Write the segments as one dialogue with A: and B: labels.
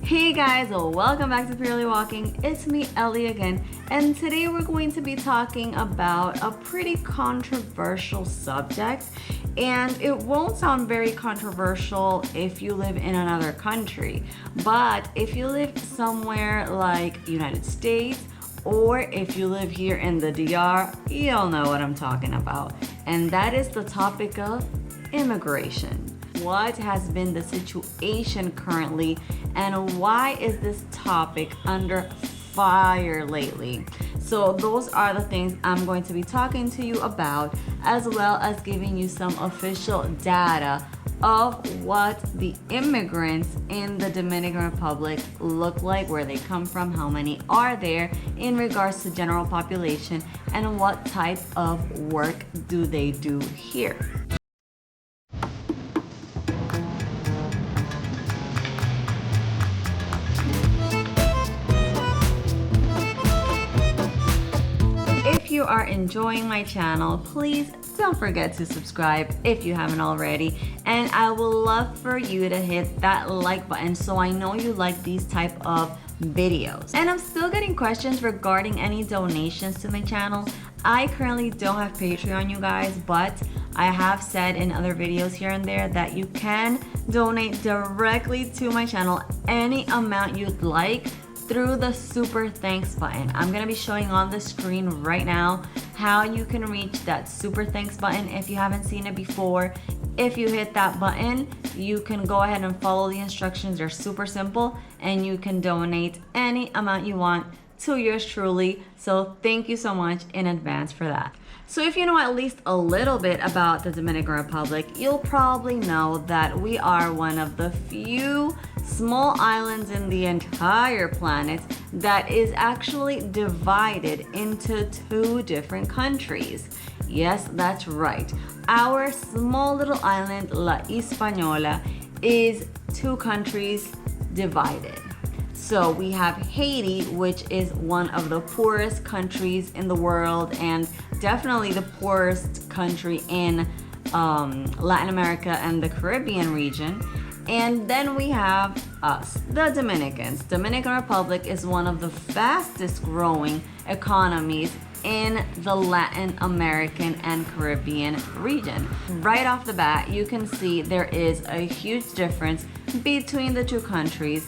A: Hey guys, welcome back to Purely Walking. It's me, Ellie again, and today we're going to be talking about a pretty controversial subject. And it won't sound very controversial if you live in another country, but if you live somewhere like United States, or if you live here in the DR, you'll know what I'm talking about. And that is the topic of immigration. What has been the situation currently, and why is this topic under fire lately? So those are the things I'm going to be talking to you about, as well as giving you some official data of what the immigrants in the Dominican Republic look like, where they come from, how many are there in regards to general population, and what type of work do they do here. If you are enjoying my channel, please don't forget to subscribe if you haven't already, and I would love for you to hit that like button so I know you like these type of videos. And I'm still getting questions regarding any donations to my channel. I currently don't have Patreon, you guys, but I have said in other videos here and there that you can donate directly to my channel any amount you'd like through the super thanks button. I'm gonna be showing on the screen right now how you can reach that super thanks button if you haven't seen it before. If you hit that button, you can go ahead and follow the instructions. They're super simple, and you can donate any amount you want to yours truly. So thank you so much in advance for that. So if you know at least a little bit about the Dominican Republic, you'll probably know that we are one of the few small islands in the entire planet that is actually divided into two different countries. Yes, that's right. Our small little island, La Hispaniola, is two countries divided. So we have Haiti, which is one of the poorest countries in the world, and definitely the poorest country in Latin America and the Caribbean region. And then we have us, the Dominicans. Dominican Republic is one of the fastest growing economies in the Latin American and Caribbean region. Right off the bat, you can see there is a huge difference between the two countries.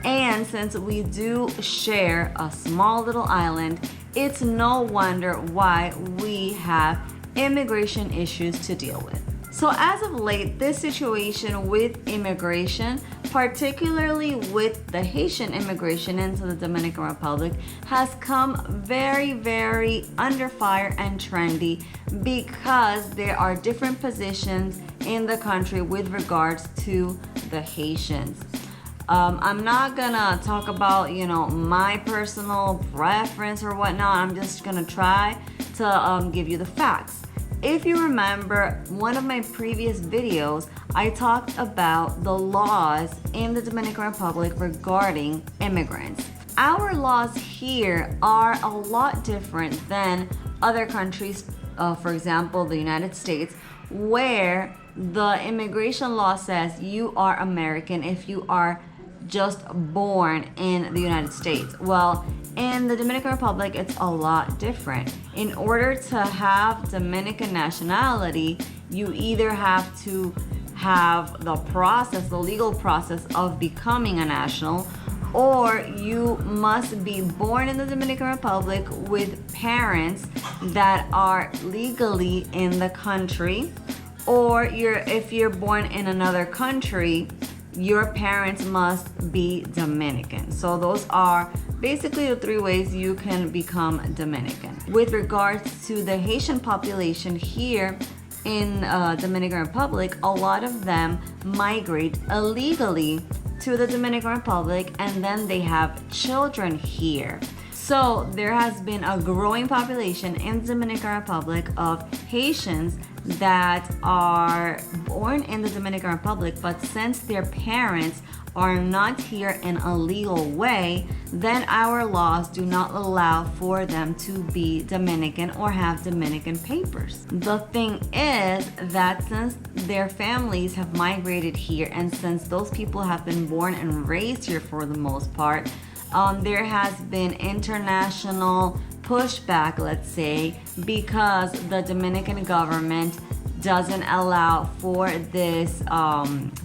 A: And since we do share a small little island, it's no wonder why we have immigration issues to deal with. So as of late, this situation with immigration, particularly with the Haitian immigration into the Dominican Republic, has come very, very under fire and trendy because there are different positions in the country with regards to the Haitians. I'm not gonna talk about, my personal preference or whatnot. I'm just gonna try to give you the facts. If you remember one of my previous videos, I talked about the laws in the Dominican Republic regarding immigrants. Our laws here are a lot different than other countries, for example, the United States, where the immigration law says you are American if you are just born in the United States. Well, in the Dominican Republic, it's a lot different. In order to have Dominican nationality, you either have to have the legal process of becoming a national, or you must be born in the Dominican Republic with parents that are legally in the country, or if you're born in another country, your parents must be Dominican. So those are basically the three ways you can become Dominican. With regards to the Haitian population here in Dominican Republic, a lot of them migrate illegally to the Dominican Republic, and then they have children here. So there has been a growing population in the Dominican Republic of Haitians that are born in the Dominican Republic, but since their parents are not here in a legal way, then our laws do not allow for them to be Dominican or have Dominican papers. The thing is that since their families have migrated here, and since those people have been born and raised here for the most part, there has been international pushback, let's say, because the Dominican government doesn't allow for this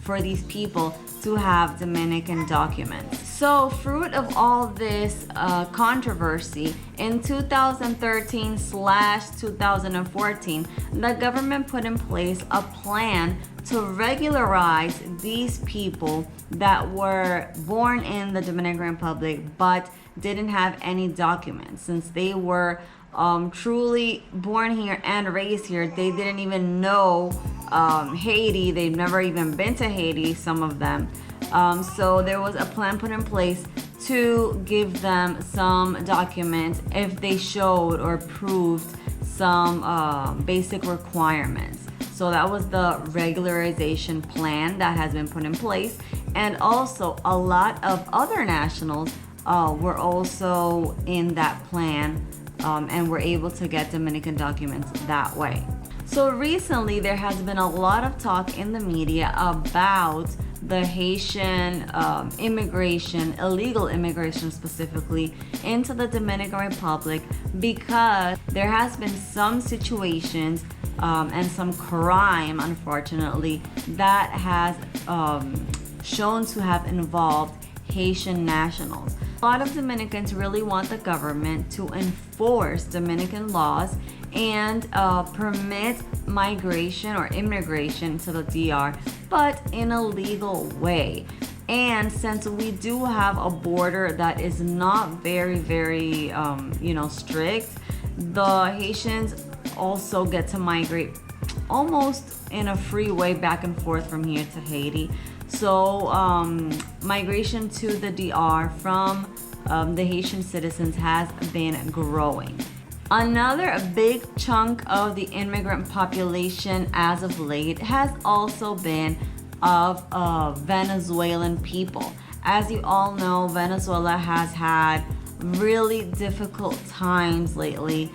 A: for these people to have Dominican documents. So, fruit of all this controversy, in 2013/2014, the government put in place a plan to regularize these people that were born in the Dominican Republic but didn't have any documents. Since they were truly born here and raised here, they didn't even know Haiti. They've never even been to Haiti, some of them. So there was a plan put in place to give them some documents if they showed or proved some basic requirements. So that was the regularization plan that has been put in place. And also a lot of other nationals were also in that plan and were able to get Dominican documents that way. So recently there has been a lot of talk in the media about the Haitian immigration, illegal immigration specifically, into the Dominican Republic, because there has been some situations and some crime, unfortunately, that has shown to have involved Haitian nationals. A lot of Dominicans really want the government to enforce Dominican laws and permit migration or immigration to the DR, but in a legal way. And since we do have a border that is not very, very, strict, the Haitians also get to migrate almost in a free way back and forth from here to Haiti. So migration to the DR from the Haitian citizens has been growing. Another big chunk of the immigrant population as of late has also been of Venezuelan people. As you all know, Venezuela has had really difficult times lately,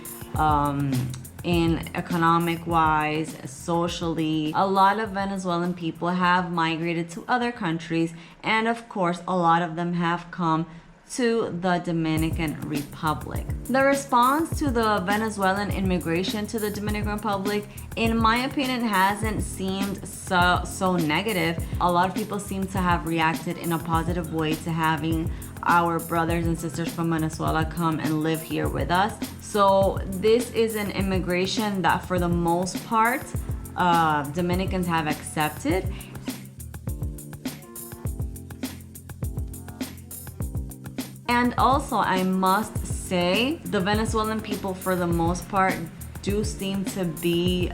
A: in economic wise, socially. A lot of Venezuelan people have migrated to other countries, and of course a lot of them have come to the Dominican Republic. The response to the Venezuelan immigration to the Dominican Republic, in my opinion, hasn't seemed so negative. A lot of people seem to have reacted in a positive way to having our brothers and sisters from Venezuela come and live here with us. So this is an immigration that for the most part Dominicans have accepted. And also, I must say, the Venezuelan people for the most part do seem to be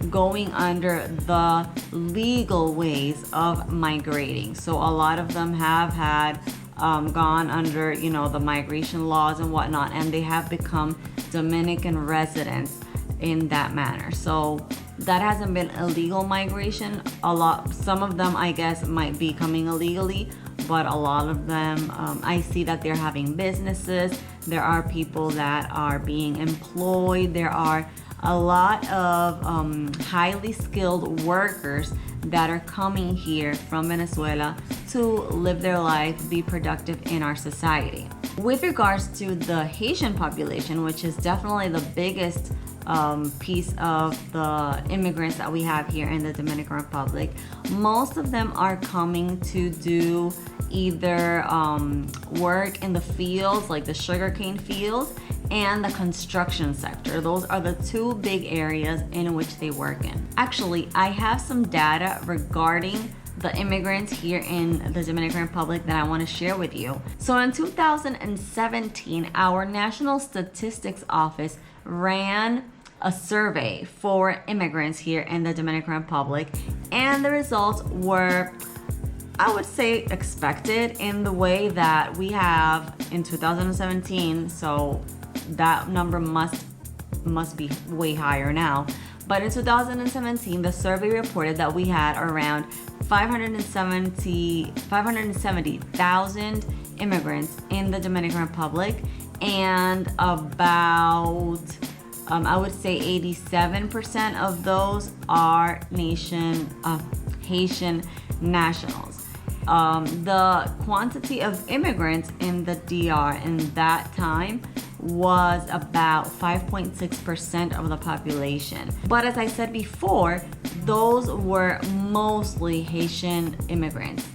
A: going under the legal ways of migrating. So a lot of them have had gone under, the migration laws and whatnot, and they have become Dominican residents in that manner. So that hasn't been illegal migration. Some of them, I guess, might be coming illegally, but a lot of them, I see that they're having businesses. There are people that are being employed. There are a lot of highly skilled workers that are coming here from Venezuela to live their life, be productive in our society. With regards to the Haitian population, which is definitely the biggest piece of the immigrants that we have here in the Dominican Republic, most of them are coming to do either work in the fields, like the sugarcane fields, and the construction sector. Those are the two big areas in which they work in. Actually, I have some data regarding the immigrants here in the Dominican Republic that I want to share with you. So in 2017, our National Statistics Office ran a survey for immigrants here in the Dominican Republic, and the results were, I would say, expected in the way that we have in 2017, so that number must be way higher now. But in 2017, the survey reported that we had around 570,000 immigrants in the Dominican Republic, and about I would say 87% of those are Haitian nationals. The quantity of immigrants in the DR in that time was about 5.6% of the population. But as I said before, those were mostly Haitian immigrants.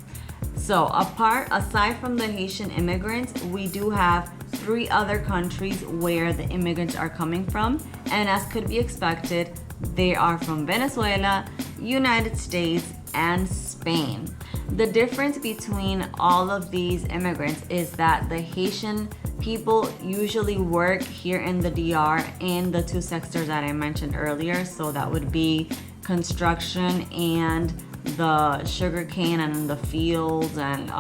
A: So aside from the Haitian immigrants, we do have 3 other countries where the immigrants are coming from, and as could be expected, they are from Venezuela, United States, and Spain. The difference between all of these immigrants is that the Haitian people usually work here in the DR in the 2 sectors that I mentioned earlier. So that would be construction and the sugarcane and the fields and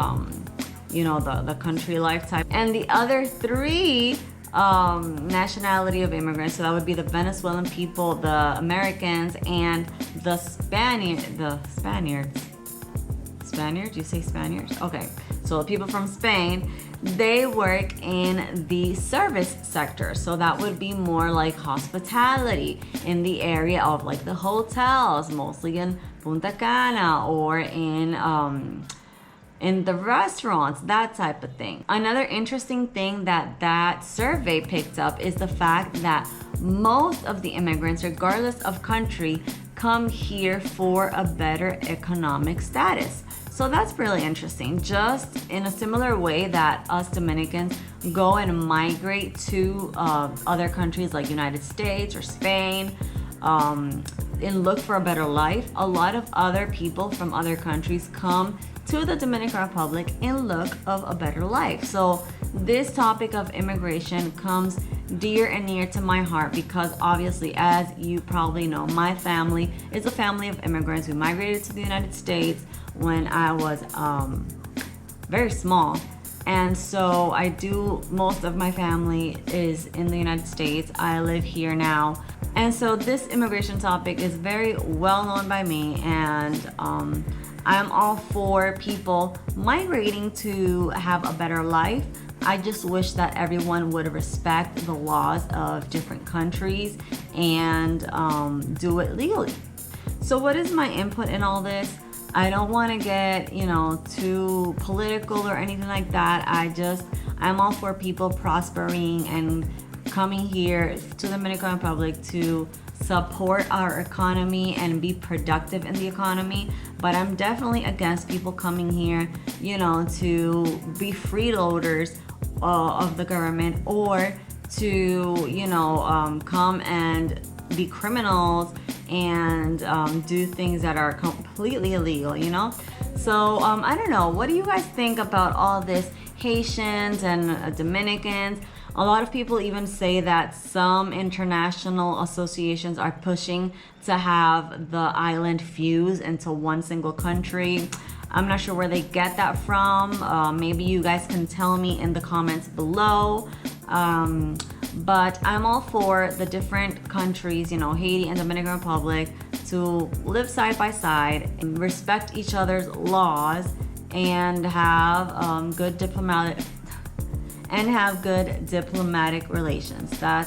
A: the country life type. And the other 3 nationality of immigrants, so that would be the Venezuelan people, the Americans, and the Spaniards. You say Spaniards? Okay, so people from Spain, they work in the service sector. So that would be more like hospitality in the area of like the hotels, mostly in Punta Cana, or in the restaurants, that type of thing. Another interesting thing that survey picked up is the fact that most of the immigrants, regardless of country, come here for a better economic status. So that's really interesting. Just in a similar way that us Dominicans go and migrate to other countries like United States or Spain and look for a better life, a lot of other people from other countries come to the Dominican Republic in look of a better life. So this topic of immigration comes dear and near to my heart because obviously, as you probably know, my family is a family of immigrants. We migrated to the United States when I was very small. And so most of my family is in the United States. I live here now. And so this immigration topic is very well known by me, and I'm all for people migrating to have a better life. I just wish that everyone would respect the laws of different countries and do it legally. So what is my input in all this? I don't want to get, too political or anything like that. I'm all for people prospering and coming here to the Dominican Republic to support our economy and be productive in the economy. But I'm definitely against people coming here, to be freeloaders of the government, or to, come and be criminals and do things that are completely illegal, So I don't know. What do you guys think about all this Haitians and Dominicans? A lot of people even say that some international associations are pushing to have the island fuse into one single country. I'm not sure where they get that from. Maybe you guys can tell me in the comments below. But I'm all for the different countries, Haiti and Dominican Republic, to live side by side and respect each other's laws and have good diplomatic relations. I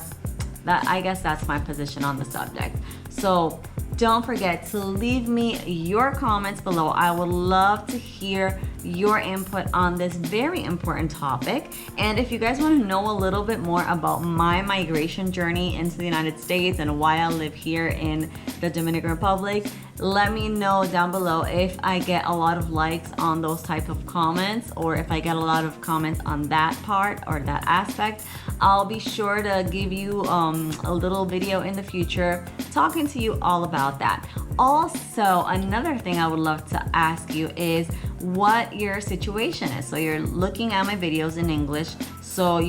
A: guess that's my position on the subject. So don't forget to leave me your comments below. I would love to hear your input on this very important topic. And if you guys want to know a little bit more about my migration journey into the United States and why I live here in the Dominican Republic, let me know down below if I get a lot of likes on those type of comments, or if I get a lot of comments on that part or that aspect. I'll be sure to give you a little video in the future talking to you all about that. Also, another thing I would love to ask you is what your situation is. So you're looking at my videos in English, so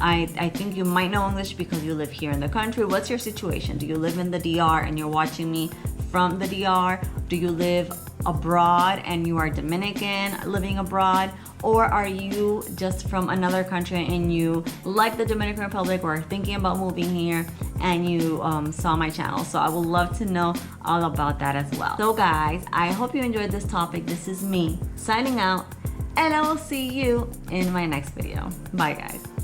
A: I think you might know English because you live here in the country. What's your situation? Do you live in the DR and you're watching me from the DR? Do you live abroad and you are Dominican living abroad? Or are you just from another country and you like the Dominican Republic or are thinking about moving here and you saw my channel? So I would love to know all about that as well. So guys, I hope you enjoyed this topic. This is me signing out, and I will see you in my next video. Bye guys.